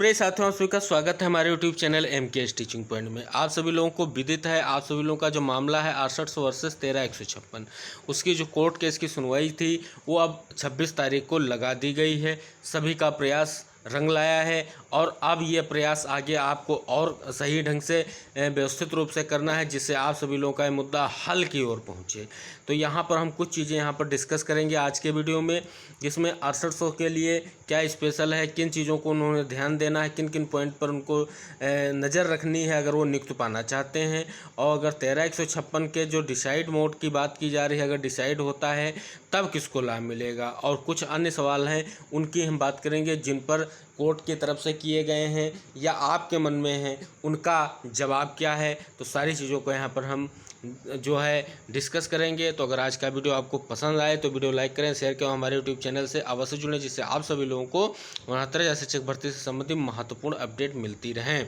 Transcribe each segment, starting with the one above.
प्रिय साथियों, आप सभी का स्वागत है हमारे YouTube channel MKS teaching point में। आप सभी लोगों को विदित है, आप सभी लोगों का जो मामला है 6800 वर्सेस 13156, उसकी जो कोर्ट केस की सुनवाई थी वो अब 26 तारीख को लगा दी गई है। सभी का प्रयास रंग लाया है और अब ये प्रयास आगे आपको और सही ढंग से व्यवस्थित रूप से करना है, जिससे आप सभी लोगों का ये मुद्दा हल की ओर पहुँचे। तो यहाँ पर हम कुछ चीज़ें यहाँ पर डिस्कस करेंगे आज के वीडियो में, जिसमें 6800 के लिए क्या स्पेशल है, किन चीज़ों को उन्होंने ध्यान देना है, किन किन पॉइंट पर उनको नज़र रखनी है अगर वो नियुक्त पाना चाहते हैं। और अगर 13156 के जो डिसाइड मोड की बात की जा रही है, अगर डिसाइड होता है तब किसको लाभ मिलेगा, और कुछ अन्य सवाल हैं उनकी हम बात करेंगे जिन पर कोर्ट की तरफ से किए गए हैं या आपके मन में हैं, उनका जवाब क्या है। तो सारी चीज़ों को यहाँ पर हम जो है डिस्कस करेंगे। तो अगर आज का वीडियो आपको पसंद आए तो वीडियो लाइक करें, शेयर करें, हमारे यूट्यूब चैनल से अवश्य जुड़ें, जिससे आप सभी लोगों को 69,000 शिक्षक भर्ती से संबंधित महत्वपूर्ण अपडेट मिलती रहें।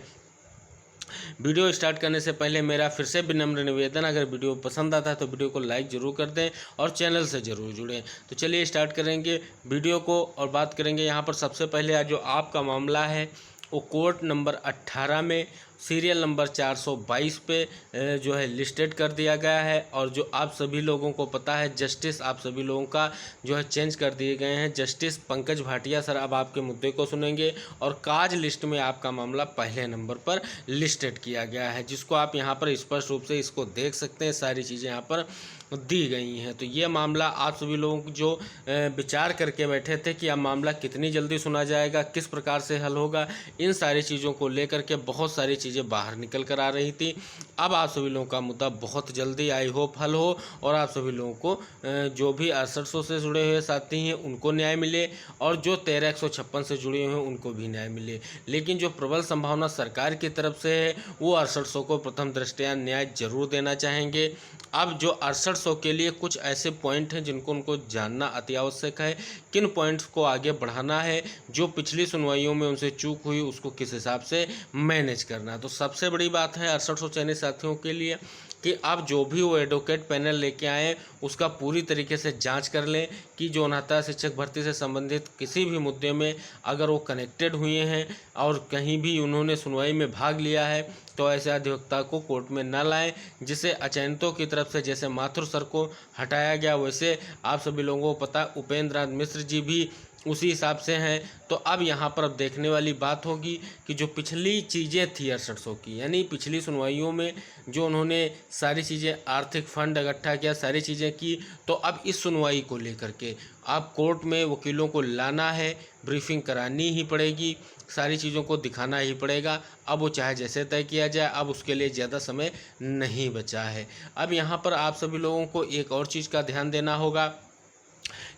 वीडियो स्टार्ट करने से पहले मेरा फिर से विनम्र निवेदन, अगर वीडियो पसंद आता है तो वीडियो को लाइक ज़रूर कर दें और चैनल से ज़रूर जुड़ें। तो चलिए स्टार्ट करेंगे वीडियो को और बात करेंगे यहाँ पर। सबसे पहले जो आपका मामला है वो कोर्ट नंबर 18 में सीरियल नंबर 422 पे जो है लिस्टेड कर दिया गया है। और जो आप सभी लोगों को पता है, जस्टिस आप सभी लोगों का जो है चेंज कर दिए गए हैं। जस्टिस पंकज भाटिया सर अब आपके मुद्दे को सुनेंगे और काज लिस्ट में आपका मामला पहले नंबर पर लिस्टेड किया गया है, जिसको आप यहाँ पर स्पष्ट रूप से इसको देख सकते हैं। सारी चीज़ें यहाँ पर दी गई हैं। तो ये मामला आप सभी लोग जो विचार करके बैठे थे कि अब मामला कितनी जल्दी सुना जाएगा, किस प्रकार से हल होगा, इन सारी चीज़ों को लेकर के बहुत सारी चीज़ें बाहर निकल कर आ रही थी। अब आप सभी लोगों का मुद्दा बहुत जल्दी आई होप हल हो और आप सभी लोगों को जो भी 6800 से जुड़े हुए साथी हैं उनको न्याय मिले और जो 13156 से जुड़े हुए हैं उनको भी न्याय मिले। लेकिन जो प्रबल संभावना सरकार की तरफ से है वो 6800 को प्रथम दृष्टया न्याय जरूर देना चाहेंगे। अब जो 6800 के लिए कुछ ऐसे पॉइंट हैं जिनको उनको जानना अति आवश्यक है, किन पॉइंट्स को आगे बढ़ाना है, जो पिछली सुनवाइयों में उनसे चूक हुई उसको किस हिसाब से मैनेज करना। तो सबसे बड़ी बात है 6800 चयनित साथियों के लिए कि आप जो भी वो एडवोकेट पैनल लेके आएँ उसका पूरी तरीके से जांच कर लें कि जो 69 शिक्षक भर्ती से संबंधित किसी भी मुद्दे में अगर वो कनेक्टेड हुए हैं और कहीं भी उन्होंने सुनवाई में भाग लिया है तो ऐसे अधिवक्ता को कोर्ट में न लाएं, जिसे अचयनितों की तरफ से जैसे माथुर सर को हटाया गया वैसे आप सभी लोगों को पता उपेंद्र नाथ मिश्र जी भी उसी हिसाब से हैं। तो अब यहाँ पर अब देखने वाली बात होगी कि जो पिछली चीज़ें थी 6800 की, यानी पिछली सुनवाइयों में जो उन्होंने सारी चीज़ें आर्थिक फंड इकट्ठा किया, सारी चीज़ें की, तो अब इस सुनवाई को लेकर के आप कोर्ट में वकीलों को लाना है, ब्रीफिंग करानी ही पड़ेगी, सारी चीज़ों को दिखाना ही पड़ेगा। अब वो चाहे जैसे तय किया जाए, अब उसके लिए ज़्यादा समय नहीं बचा है। अब यहाँ पर आप सभी लोगों को एक और चीज़ का ध्यान देना होगा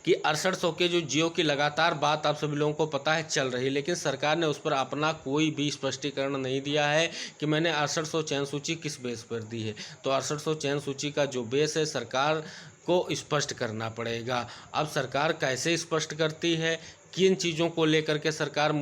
कि 6800 के जो जियो की लगातार बात आप सभी लोगों को पता है चल रही है, लेकिन सरकार ने उस पर अपना कोई भी स्पष्टीकरण नहीं दिया है कि मैंने 6800 चयन सूची किस बेस पर दी है। तो 6800 चयन सूची का जो बेस है सरकार को स्पष्ट करना पड़ेगा। अब सरकार कैसे स्पष्ट करती है, किन चीज़ों को लेकर के सरकार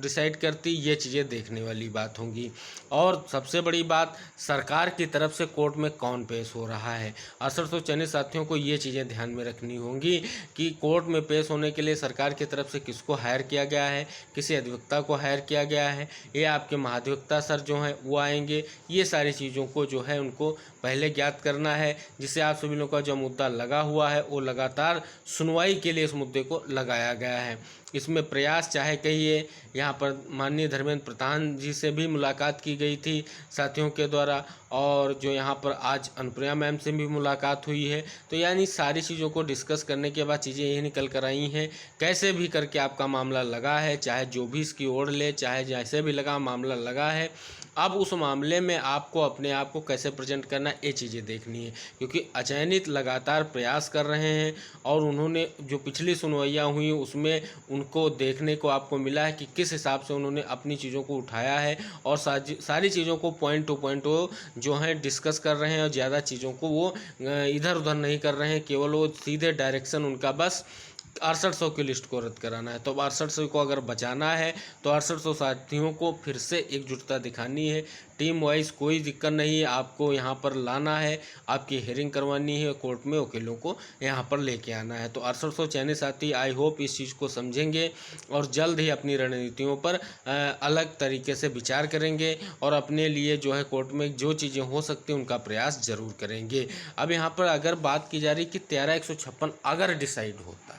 डिसाइड करती, ये चीज़ें देखने वाली बात होंगी। और सबसे बड़ी बात, सरकार की तरफ से कोर्ट में कौन पेश हो रहा है। 6800 चयनित साथियों को ये चीज़ें ध्यान में रखनी होंगी कि कोर्ट में पेश होने के लिए सरकार की तरफ से किसको हायर किया गया है, किसी अधिवक्ता को हायर किया गया है, ये आपके महाधिवक्ता सर जो हैं वो आएंगे। ये सारी चीज़ों को जो है उनको पहले ज्ञात करना है, जिससे आप सभी लोगों का जो मुद्दा लगा हुआ है वो लगातार सुनवाई के लिए इस मुद्दे को लगाया गया है। इसमें प्रयास चाहे कहिए, यहाँ पर माननीय धर्मेंद्र प्रधान जी से भी मुलाकात की गई थी साथियों के द्वारा, और जो यहाँ पर आज अनुप्रिया मैम से भी मुलाकात हुई है। तो यानी सारी चीज़ों को डिस्कस करने के बाद चीज़ें यही निकल कर आई हैं। कैसे भी करके आपका मामला लगा है, चाहे जो भी इसकी ओर ले, चाहे जैसे भी लगा मामला लगा है, अब उस मामले में आपको अपने आप को कैसे प्रेजेंट करना ये चीज़ें देखनी है, क्योंकि अचयनित लगातार प्रयास कर रहे हैं और उन्होंने जो पिछली सुनवाइयाँ हुई उसमें उनको देखने को आपको मिला है कि किस हिसाब से उन्होंने अपनी चीज़ों को उठाया है और सारी चीज़ों को पॉइंट टू पॉइंट वो जो है डिस्कस कर रहे हैं और ज़्यादा चीज़ों को वो इधर उधर नहीं कर रहे हैं, केवल वो सीधे डायरेक्शन उनका बस 6800 की लिस्ट को रद्द कराना है। तो 6800 को अगर बचाना है तो 6800 साथियों को फिर से एकजुटता दिखानी है। टीम वाइज कोई दिक्कत नहीं है, आपको यहाँ पर लाना है, आपकी हियरिंग करवानी है, कोर्ट में वकीलों को यहाँ पर लेके आना है। तो 6800 चयनित साथी आई होप इस चीज़ को समझेंगे और जल्द ही अपनी रणनीतियों पर अलग तरीके से विचार करेंगे और अपने लिए जो है कोर्ट में जो चीज़ें हो सकती हैं उनका प्रयास जरूर करेंगे। अब यहाँ पर अगर बात की जा रही कि 13/156 अगर डिसाइड होता है,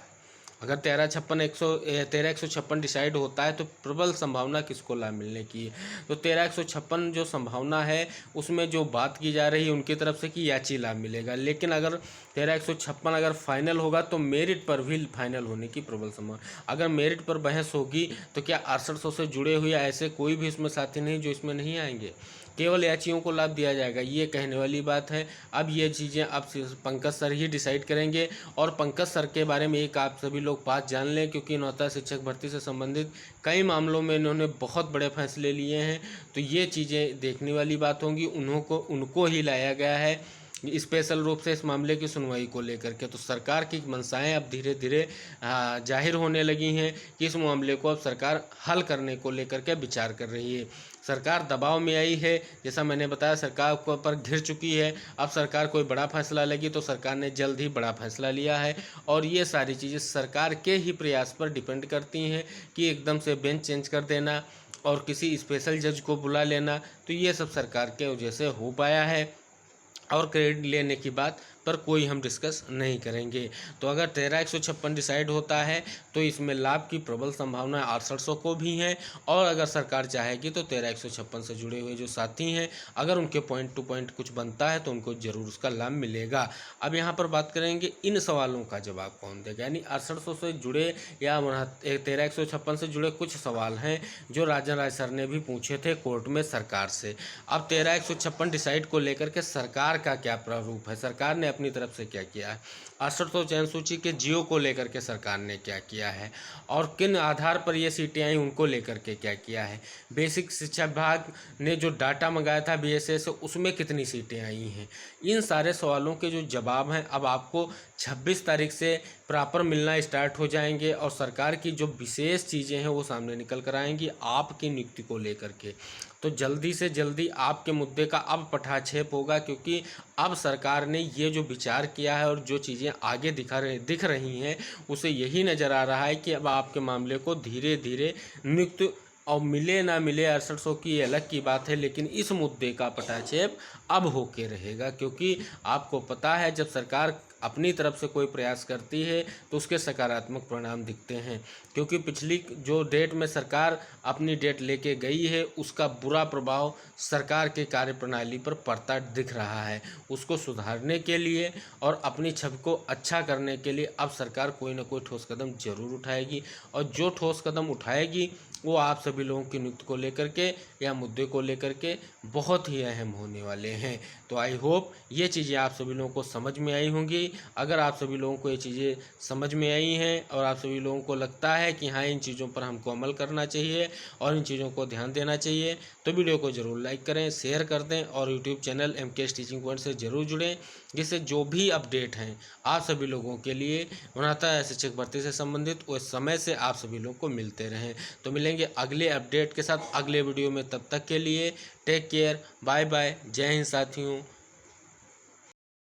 अगर 13/156 डिसाइड होता है तो प्रबल संभावना किसको लाभ मिलने की है। तो 13/156 जो संभावना है उसमें जो बात की जा रही है उनकी तरफ से कि याची लाभ मिलेगा, लेकिन अगर 13/156 अगर फाइनल होगा तो मेरिट पर भी फाइनल होने की प्रबल संभावना। अगर मेरिट पर बहस होगी तो क्या 6800 से जुड़े हुए ऐसे कोई भी इसमें साथी नहीं जो इसमें नहीं आएंगे, केवल याचियों को लाभ दिया जाएगा, ये कहने वाली बात है। अब ये चीज़ें अब पंकज सर ही डिसाइड करेंगे और पंकज सर के बारे में एक आप सभी लोग बात जान लें, क्योंकि नौता शिक्षक भर्ती से संबंधित कई मामलों में इन्होंने बहुत बड़े फैसले लिए हैं। तो ये चीज़ें देखने वाली बात होंगी। उनको ही लाया गया है स्पेशल रूप से इस मामले की सुनवाई को लेकर के। तो सरकार की मंशाएं अब धीरे धीरे जाहिर होने लगी हैं कि इस मामले को अब सरकार हल करने को लेकर के विचार कर रही है। सरकार दबाव में आई है, जैसा मैंने बताया सरकार को पर घिर चुकी है। अब सरकार कोई बड़ा फैसला लेगी तो सरकार ने जल्द ही बड़ा फैसला लिया है और ये सारी चीज़ें सरकार के ही प्रयास पर डिपेंड करती हैं कि एकदम से बेंच चेंज कर देना और किसी स्पेशल जज को बुला लेना, तो ये सब सरकार के वजह से हो पाया है और क्रेडिट लेने की बात पर कोई हम डिस्कस नहीं करेंगे। तो अगर 13/156 डिसाइड होता है तो इसमें लाभ की प्रबल संभावना 6800 को भी है और अगर सरकार चाहेगी तो 13/156 से जुड़े हुए जो साथी हैं अगर उनके पॉइंट टू पॉइंट कुछ बनता है तो उनको ज़रूर उसका लाभ मिलेगा। अब यहाँ पर बात करेंगे इन सवालों का जवाब कौन देगा, यानी 6800 से जुड़े या 13/156 से जुड़े कुछ सवाल हैं जो राजन राय सर ने भी पूछे थे कोर्ट में सरकार से। अब 13/156 डिसाइड को लेकर के सरकार का क्या प्रारूप है, सरकार ने अपनी तरफ से क्या किया है, 6800 चयन सूची के जियो को लेकर के सरकार ने क्या किया है और किन आधार पर ये सीटें आई उनको लेकर के क्या किया है, बेसिक शिक्षा विभाग ने जो डाटा मंगाया था BSS से उसमें कितनी सीटें आई हैं। इन सारे सवालों के जो जवाब हैं अब आपको 26 तारीख से प्रॉपर मिलना स्टार्ट हो जाएंगे और सरकार की जो विशेष चीज़ें हैं वो सामने निकल कर आएंगी आपकी नियुक्ति को लेकर के। तो जल्दी से जल्दी आपके मुद्दे का अब पटाक्षेप होगा, क्योंकि अब सरकार ने ये जो विचार किया है और जो चीज़ें आगे दिख रही हैं उसे यही नज़र आ रहा है कि अब आपके मामले को धीरे धीरे नियुक्त और मिले ना मिले 6800 की अलग की बात है, लेकिन इस मुद्दे का पटाक्षेप अब होके रहेगा, क्योंकि आपको पता है जब सरकार अपनी तरफ से कोई प्रयास करती है तो उसके सकारात्मक परिणाम दिखते हैं। क्योंकि पिछली जो डेट में सरकार अपनी डेट लेके गई है उसका बुरा प्रभाव सरकार के कार्यप्रणाली पर पड़ता दिख रहा है। उसको सुधारने के लिए और अपनी छवि को अच्छा करने के लिए अब सरकार कोई ना कोई ठोस कदम जरूर उठाएगी और जो ठोस कदम उठाएगी वो आप सभी लोगों की नियुक्ति को लेकर के या मुद्दे को लेकर के बहुत ही अहम होने वाले हैं। तो आई होप ये चीज़ें आप सभी लोगों को समझ में आई होंगी। अगर आप सभी लोगों को ये चीज़ें समझ में आई हैं और आप सभी लोगों को लगता है कि हाँ इन चीज़ों पर हमको अमल करना चाहिए और इन चीज़ों को ध्यान देना चाहिए तो वीडियो को ज़रूर लाइक करें, शेयर कर दें और YouTube channel MKS teaching point से ज़रूर जुड़ें, जिससे जो भी अपडेट हैं आप सभी लोगों के लिए बनाता है शिक्षक भर्ती से संबंधित उस समय से आप सभी लोगों को मिलते रहें। तो मिलेंगे अगले अपडेट के साथ अगले वीडियो में, तब तक के लिए टेक केयर, बाय बाय, जय हिंद साथियों।